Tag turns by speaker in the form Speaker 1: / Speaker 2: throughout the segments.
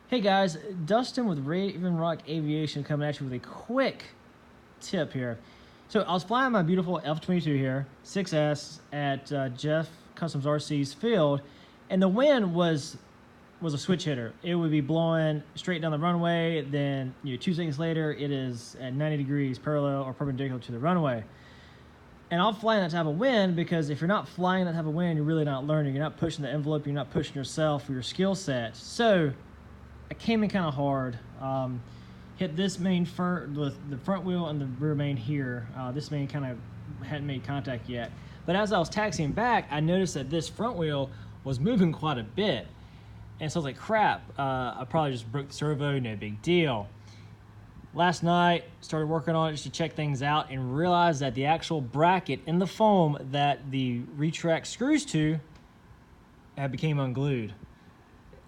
Speaker 1: Hey guys, Dustin with Raven Rock Aviation coming at you with a quick tip here. So I was flying my beautiful F-22 here, 6S at Jeff Customs RC's field, and the wind was a switch hitter. It would be blowing straight down the runway, then 2 seconds later it is at 90 degrees parallel or perpendicular to the runway. And I'm flying that type of wind because if you're not flying that type of wind, you're really not learning. You're not pushing the envelope, you're not pushing yourself or your skill set. So I came in kind of hard, hit this main with the front wheel and the rear main here. This main kind of hadn't made contact yet. But as I was taxiing back, I noticed that this front wheel was moving quite a bit. And so I was like, crap, I probably just broke the servo, no big deal. Last night, started working on it just to check things out and realized that the actual bracket in the foam that the retract screws to had became unglued.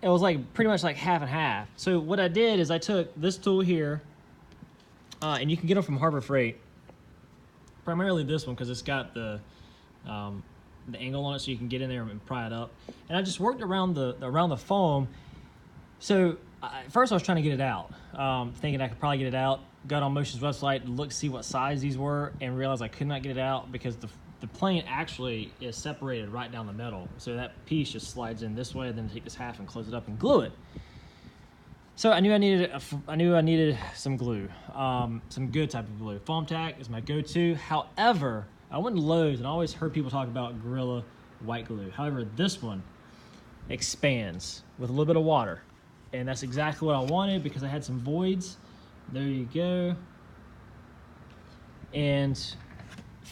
Speaker 1: It was like pretty much like half and half. So what I did is I took this tool here, and you can get them from Harbor Freight. Primarily this one because it's got the angle on it, so you can get in there and pry it up. And I just worked around the foam. So at first I was trying to get it out, thinking I could probably get it out. Got on Motion's website to look see what size these were, and realized I could not get it out because the plane actually is separated right down the middle. So that piece just slides in this way, and then take this half and close it up and glue it. So I knew I needed some glue, some good type of glue. Foam tack is my go-to. However, I went to Lowe's and I always heard people talk about Gorilla white glue. However, this one expands with a little bit of water. And that's exactly what I wanted because I had some voids. There you go. And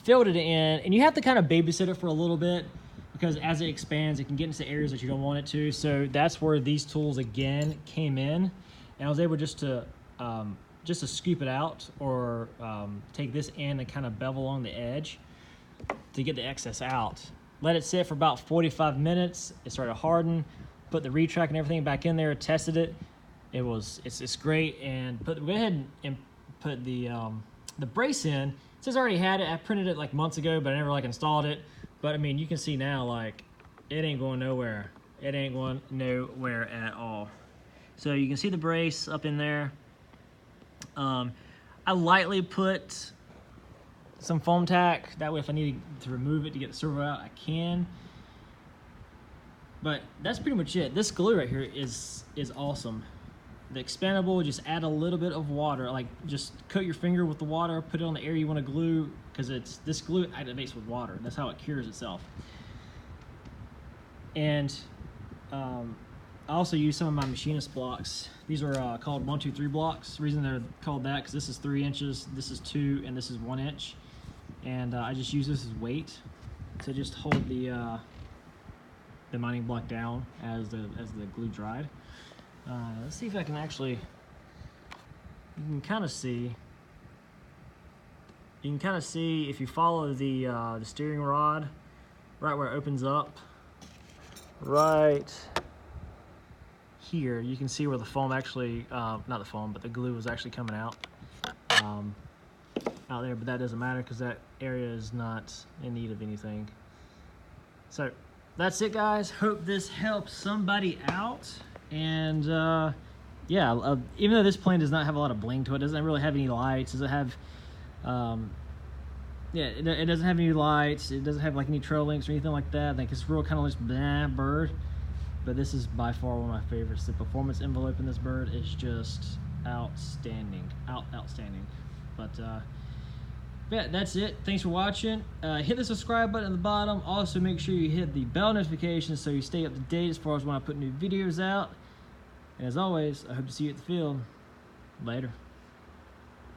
Speaker 1: filled it in, and you have to kind of babysit it for a little bit because as it expands, it can get into areas that you don't want it to. So that's where these tools again came in, and I was able just to scoop it out or take this in and kind of bevel along the edge to get the excess out. Let it sit for about 45 minutes. It started to harden. Put the retract and everything back in there. Tested it. It's great. And go ahead and put the brace in. It says I already had it. I printed it like months ago, but I never installed it. But I mean, you can see now like it ain't going nowhere. It ain't going nowhere at all. So you can see the brace up in there. I lightly put some foam tack. That way if I need to remove it to get the servo out, I can. But that's pretty much it. This glue right here is awesome. The expandable, just add a little bit of water, like just coat your finger with the water, put it on the area you want to glue, because this glue activates with water. That's how it cures itself. And I also use some of my machinist blocks. These are called 1, 2, 3 blocks. The reason they're called that because this is 3 inches, this is 2, and this is 1 inch. And I just use this as weight to just hold the mining block down as the glue dried. Let's see if I can actually, you can kind of see if you follow the steering rod right where it opens up, right here, you can see where the foam actually, not the foam, but the glue was actually coming out there, but that doesn't matter because that area is not in need of anything. So that's it, guys. Hope this helps somebody out. And yeah, even though this plane does not have a lot of bling to it, doesn't really have any lights, doesn't have it doesn't have any lights, it doesn't have like any trail links or anything like that. Like it's real kind of just blah bird. But this is by far one of my favorites. The performance envelope in this bird is just outstanding, outstanding. But yeah, that's it. Thanks for watching. Hit the subscribe button at the bottom. Also, make sure you hit the bell notifications so you stay up to date as far as when I put new videos out. And as always, I hope to see you at the field. Later.